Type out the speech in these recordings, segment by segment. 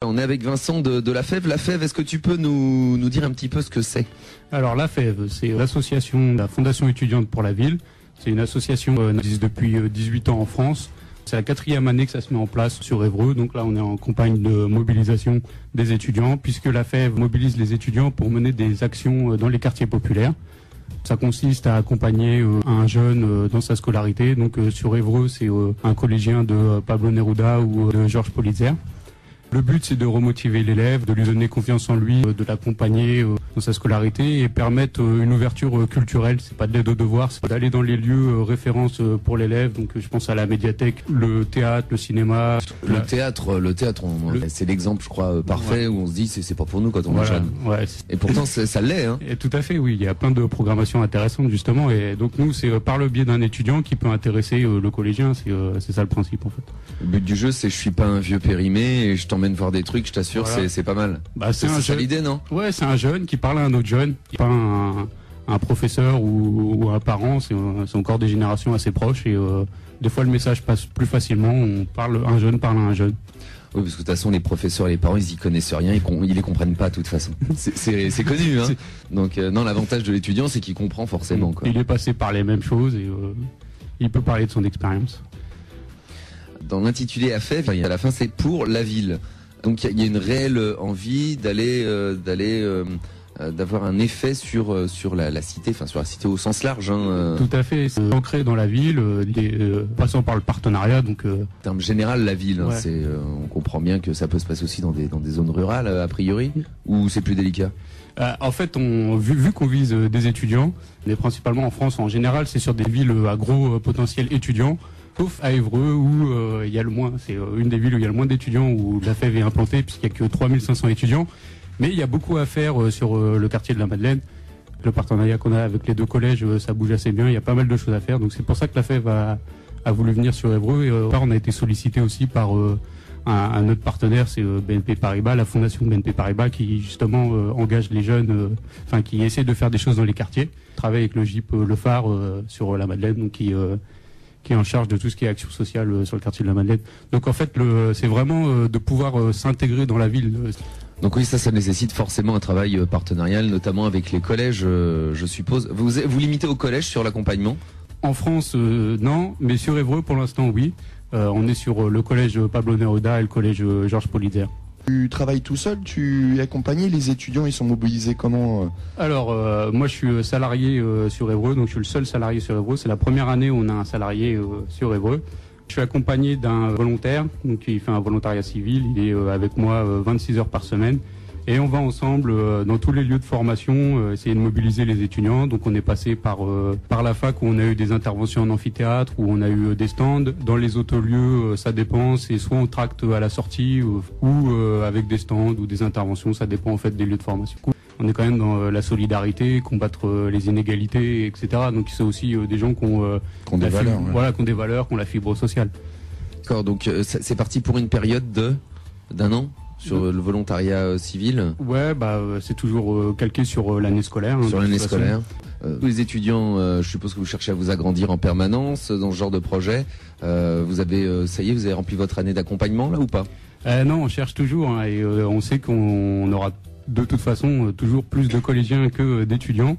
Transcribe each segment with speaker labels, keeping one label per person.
Speaker 1: On est avec Vincent de la FEV. La FEV, est-ce que tu peux nous dire un petit peu ce que c'est?
Speaker 2: Alors la FEV, c'est l'association de la Fondation étudiante pour la ville. C'est une association qui existe depuis 18 ans en France. C'est la 4e année que ça se met en place sur Évreux. Donc là, on est en campagne de mobilisation des étudiants, puisque la FEV mobilise les étudiants pour mener des actions dans les quartiers populaires. Ça consiste à accompagner un jeune dans sa scolarité. Donc sur Évreux, c'est un collégien de Pablo Neruda ou de Georges Politzer. Le but, c'est de remotiver l'élève, de lui donner confiance en lui, de l'accompagner dans sa scolarité et permettre une ouverture culturelle. C'est pas de l'aide aux devoirs, c'est d'aller dans les lieux références pour l'élève. Donc, je pense à la médiathèque, le théâtre, le cinéma.
Speaker 1: Le théâtre, c'est l'exemple, je crois, parfait, où on se dit c'est pas pour nous quand on est jeune.
Speaker 2: Ouais,
Speaker 1: et pourtant, ça l'est, hein.
Speaker 2: Et tout à fait, oui. Il y a plein de programmations intéressantes, justement. Et donc, nous, c'est par le biais d'un étudiant qui peut intéresser le collégien. C'est ça le principe, en fait.
Speaker 1: Le but du jeu, c'est je suis pas un vieux périmé et je t'emmène voir des trucs, je t'assure, voilà. C'est pas mal.
Speaker 2: Bah, c'est ça
Speaker 1: l'idée, non?
Speaker 2: Ouais, c'est un jeune qui parle à un autre jeune, pas un professeur ou un parent, c'est encore des générations assez proches et des fois le message passe plus facilement, un jeune parle à un jeune.
Speaker 1: Oui, parce que de toute façon, les professeurs et les parents, ils y connaissent rien, ils les comprennent pas de toute façon. C'est connu, hein. Donc, non, l'avantage de l'étudiant, c'est qu'il comprend forcément, quoi.
Speaker 2: Il est passé par les mêmes choses et il peut parler de son expérience.
Speaker 1: Dans l'intitulé à FEV, à la fin, c'est pour la ville. Donc il y a une réelle envie d'avoir un effet sur la cité, enfin sur la cité au sens large. Hein.
Speaker 2: Tout à fait, c'est ancré dans la ville, passant par le partenariat. Donc,
Speaker 1: en termes général, la ville, hein, on comprend bien que ça peut se passer aussi dans des zones rurales, a priori, ou c'est plus délicat?
Speaker 2: En fait, vu qu'on vise des étudiants, mais principalement en France en général, c'est sur des villes à gros potentiel étudiant. Sauf à Évreux où il y a le moins, c'est une des villes où il y a le moins d'étudiants, où la FEV est implantée puisqu'il n'y a que 3500 étudiants. Mais il y a beaucoup à faire sur le quartier de la Madeleine. Le partenariat qu'on a avec les deux collèges, ça bouge assez bien, il y a pas mal de choses à faire. Donc c'est pour ça que la FEV a voulu venir sur Évreux. Et on a été sollicité aussi par un autre partenaire, c'est BNP Paribas, la fondation BNP Paribas qui justement engage les jeunes, qui essaie de faire des choses dans les quartiers. Travaille avec le GIP Le Phare sur la Madeleine, donc qui est en charge de tout ce qui est action sociale sur le quartier de la Madeleine. Donc en fait, c'est vraiment de pouvoir s'intégrer dans la ville.
Speaker 1: Donc oui, ça nécessite forcément un travail partenarial, notamment avec les collèges, je suppose. Vous limitez aux collèges sur l'accompagnement?
Speaker 2: En France, non, mais sur Évreux, pour l'instant, oui. On est sur le collège Pablo Neruda et le collège Georges Politzer.
Speaker 3: Tu travailles tout seul? Tu es accompagné? Les étudiants, ils sont mobilisés comment?
Speaker 2: Alors, moi, je suis salarié sur Évreux, donc je suis le seul salarié sur Évreux. C'est la première année où on a un salarié sur Évreux. Je suis accompagné d'un volontaire, donc il fait un volontariat civil. Il est avec moi 26 heures par semaine. Et on va ensemble dans tous les lieux de formation essayer de mobiliser les étudiants. Donc on est passé par la fac où on a eu des interventions en amphithéâtre, où on a eu des stands. Dans les autres lieux, ça dépend. C'est soit on tracte à la sortie ou avec des stands ou des interventions. Ça dépend en fait des lieux de formation. On est quand même dans la solidarité, combattre les inégalités, etc. Donc c'est aussi des gens qui ont
Speaker 3: des valeurs,
Speaker 2: qui ont des valeurs, qui ont la fibre sociale.
Speaker 1: D'accord. Donc c'est parti pour une période d'un an sur le volontariat civil.
Speaker 2: Ouais, c'est toujours calqué sur l'année scolaire.
Speaker 1: Sur l'année scolaire. Les étudiants, je suppose que vous cherchez à vous agrandir en permanence dans ce genre de projet. Vous avez rempli votre année d'accompagnement là ou pas?
Speaker 2: Non, on cherche toujours et on sait qu'on aura de toute façon toujours plus de collégiens que d'étudiants.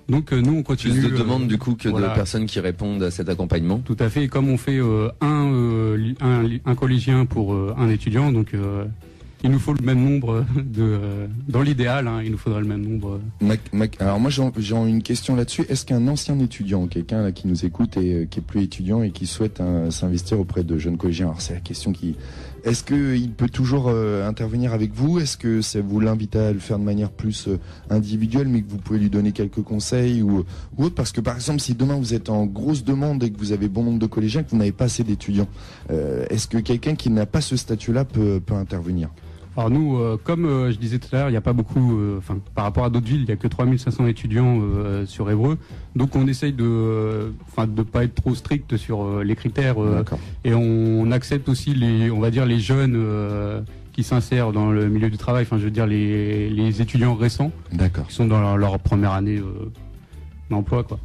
Speaker 2: Donc nous on continue.
Speaker 1: Plus de demandes du coup que de personnes qui répondent à cet accompagnement.
Speaker 2: Tout à fait. Et comme on fait un collégien pour un étudiant, donc il nous faut le même nombre dans l'idéal, il nous faudrait le même nombre.
Speaker 3: Alors moi j'ai une question là-dessus. Est-ce qu'un ancien étudiant, quelqu'un là qui nous écoute et qui est plus étudiant et qui souhaite s'investir auprès de jeunes collégiens, alors c'est la question est-ce qu'il peut toujours intervenir avec vous? Est-ce que ça vous l'invite à le faire de manière plus individuelle, mais que vous pouvez lui donner quelques conseils ou autre? Parce que par exemple, si demain vous êtes en grosse demande et que vous avez bon nombre de collégiens, que vous n'avez pas assez d'étudiants, est-ce que quelqu'un qui n'a pas ce statut-là peut intervenir?
Speaker 2: Alors nous, comme je disais tout à l'heure, il n'y a pas beaucoup, par rapport à d'autres villes, il n'y a que 3500 étudiants sur Évreux. Donc on essaye de pas être trop strict sur les critères. Et on accepte aussi les jeunes qui s'insèrent dans le milieu du travail, les étudiants récents, qui sont dans leur première année d'emploi, quoi.